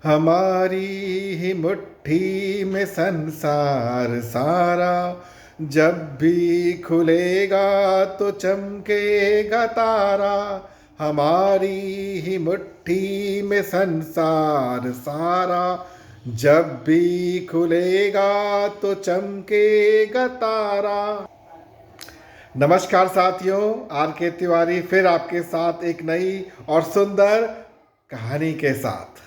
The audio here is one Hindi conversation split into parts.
हमारी ही मुट्ठी में संसार सारा, जब भी खुलेगा तो चमकेगा तारा। हमारी ही मुट्ठी में संसार सारा, जब भी खुलेगा तो चमकेगा तारा। नमस्कार साथियों, आर के तिवारी फिर आपके साथ एक नई और सुंदर कहानी के साथ।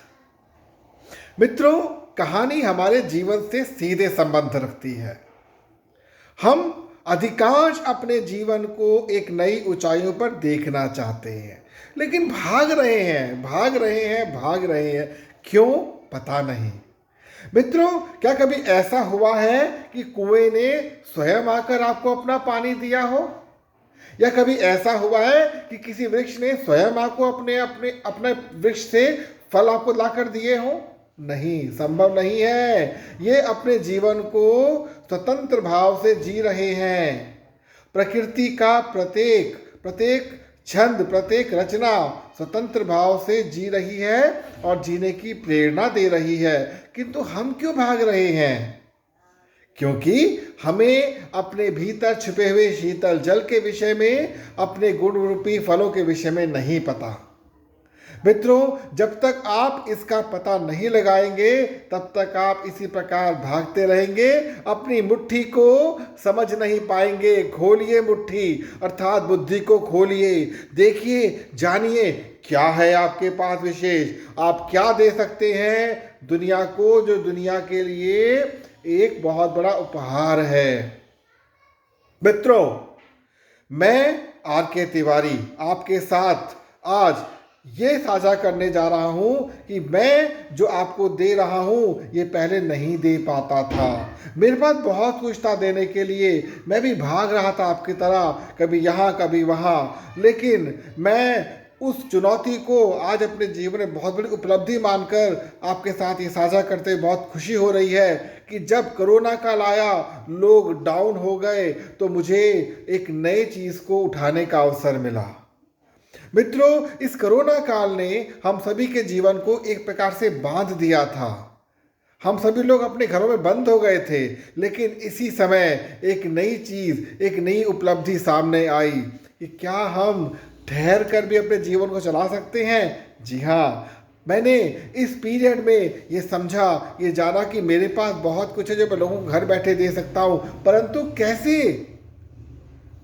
मित्रों, कहानी हमारे जीवन से सीधे संबंध रखती है। हम अधिकांश अपने जीवन को एक नई ऊंचाइयों पर देखना चाहते हैं, लेकिन भाग रहे हैं। क्यों? पता नहीं। मित्रों, क्या कभी ऐसा हुआ है कि कुएं ने स्वयं आकर आपको अपना पानी दिया हो? या कभी ऐसा हुआ है कि किसी वृक्ष ने स्वयं आपको अपने अपने अपने वृक्ष से फल आपको लाकर दिए हो? नहीं, संभव नहीं है। ये अपने जीवन को स्वतंत्र भाव से जी रहे हैं। प्रकृति का प्रत्येक प्रत्येक छंद, प्रत्येक रचना स्वतंत्र भाव से जी रही है और जीने की प्रेरणा दे रही है। किंतु हम क्यों भाग रहे हैं? क्योंकि हमें अपने भीतर छिपे हुए शीतल जल के विषय में, अपने गुण रूपी फलों के विषय में नहीं पता। मित्रों, जब तक आप इसका पता नहीं लगाएंगे तब तक आप इसी प्रकार भागते रहेंगे, अपनी मुट्ठी को समझ नहीं पाएंगे। खोलिए मुट्ठी, अर्थात बुद्धि को खोलिए, देखिए, जानिए क्या है आपके पास विशेष। आप क्या दे सकते हैं दुनिया को, जो दुनिया के लिए एक बहुत बड़ा उपहार है। मित्रों, मैं आर के तिवारी आपके साथ आज ये साझा करने जा रहा हूं कि मैं जो आपको दे रहा हूं ये पहले नहीं दे पाता था। मेरे पास बहुत कुछ था देने के लिए, मैं भी भाग रहा था आपकी तरह, कभी यहाँ कभी वहाँ। लेकिन मैं उस चुनौती को आज अपने जीवन में बहुत बड़ी उपलब्धि मानकर आपके साथ ये साझा करते बहुत खुशी हो रही है कि जब कोरोना काल आया, लोग डाउन हो गए, तो मुझे एक नई चीज़ को उठाने का अवसर मिला। मित्रों, इस कोरोना काल ने हम सभी के जीवन को एक प्रकार से बांध दिया था। हम सभी लोग अपने घरों में बंद हो गए थे, लेकिन इसी समय एक नई चीज़, एक नई उपलब्धि सामने आई कि क्या हम ठहर कर भी अपने जीवन को चला सकते हैं। जी हाँ, मैंने इस पीरियड में ये समझा, ये जाना कि मेरे पास बहुत कुछ है जो मैं लोगों को घर बैठे दे सकता हूँ। परंतु कैसे?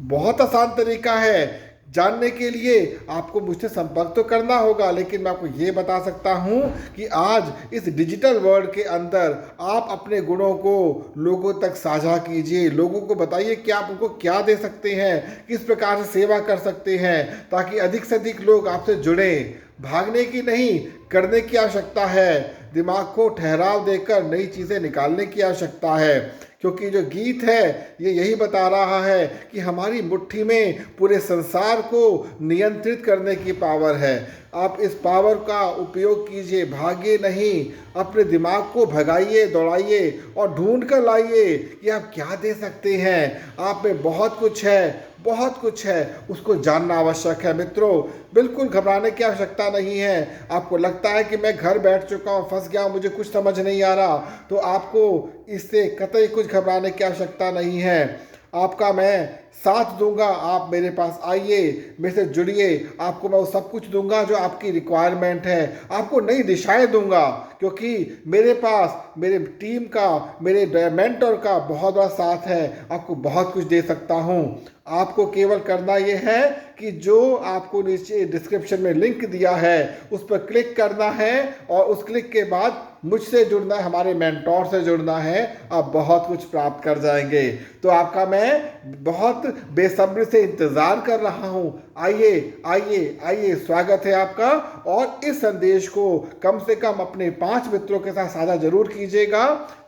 बहुत आसान तरीका है। जानने के लिए आपको मुझसे संपर्क तो करना होगा, लेकिन मैं आपको ये बता सकता हूँ कि आज इस डिजिटल वर्ल्ड के अंदर आप अपने गुणों को लोगों तक साझा कीजिए। लोगों को बताइए कि आप उनको क्या दे सकते हैं, किस प्रकार से सेवा कर सकते हैं, ताकि अधिक से अधिक लोग आपसे जुड़ें। भागने की नहीं, करने की आवश्यकता है। दिमाग को ठहराव देकर नई चीज़ें निकालने की आवश्यकता है, क्योंकि जो गीत है ये यही बता रहा है कि हमारी मुट्ठी में पूरे संसार को नियंत्रित करने की पावर है। आप इस पावर का उपयोग कीजिए, भागिए नहीं। अपने दिमाग को भगाइए, दौड़ाइए और ढूंढ कर लाइए कि आप क्या दे सकते हैं। आप में बहुत कुछ है, बहुत कुछ है, उसको जानना आवश्यक है। मित्रों, बिल्कुल घबराने की आवश्यकता नहीं है। आपको लगता है कि मैं घर बैठ चुका हूँ, फंस गया हूँ, मुझे कुछ समझ नहीं आ रहा, तो आपको इससे कतई कुछ घबराने की आवश्यकता नहीं है। आपका मैं साथ दूंगा। आप मेरे पास आइए, मेरे से जुड़िए, आपको मैं वो सब कुछ दूंगा जो आपकी रिक्वायरमेंट है। आपको नई दिशाएं दूंगा, क्योंकि मेरे पास मेरे टीम का, मेरे मेंटर का बहुत बड़ा साथ है। आपको बहुत कुछ दे सकता हूँ। आपको केवल करना ये है कि जो आपको नीचे डिस्क्रिप्शन में लिंक दिया है उस पर क्लिक करना है, और उस क्लिक के बाद मुझसे जुड़ना है, हमारे मेंटोर से जुड़ना है। आप बहुत कुछ प्राप्त कर जाएंगे। तो आपका मैं बहुत बेसब्री से इंतज़ार कर रहा हूँ। आइए आइए आइए, स्वागत है आपका। और इस संदेश को कम से कम अपने 5 मित्रों के साथ साझा जरूर कीजिएगा।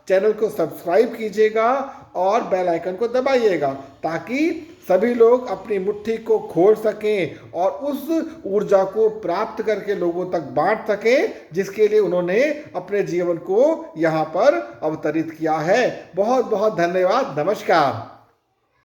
चैनल को सब्सक्राइब कीजिएगा और बेल आइकन को दबाइएगा, ताकि सभी लोग अपनी मुट्ठी को खोल सकें और उस ऊर्जा को प्राप्त करके लोगों तक बांट सकें, जिसके लिए उन्होंने अपने जीवन को यहाँ पर अवतरित किया है। बहुत बहुत धन्यवाद। नमस्कार।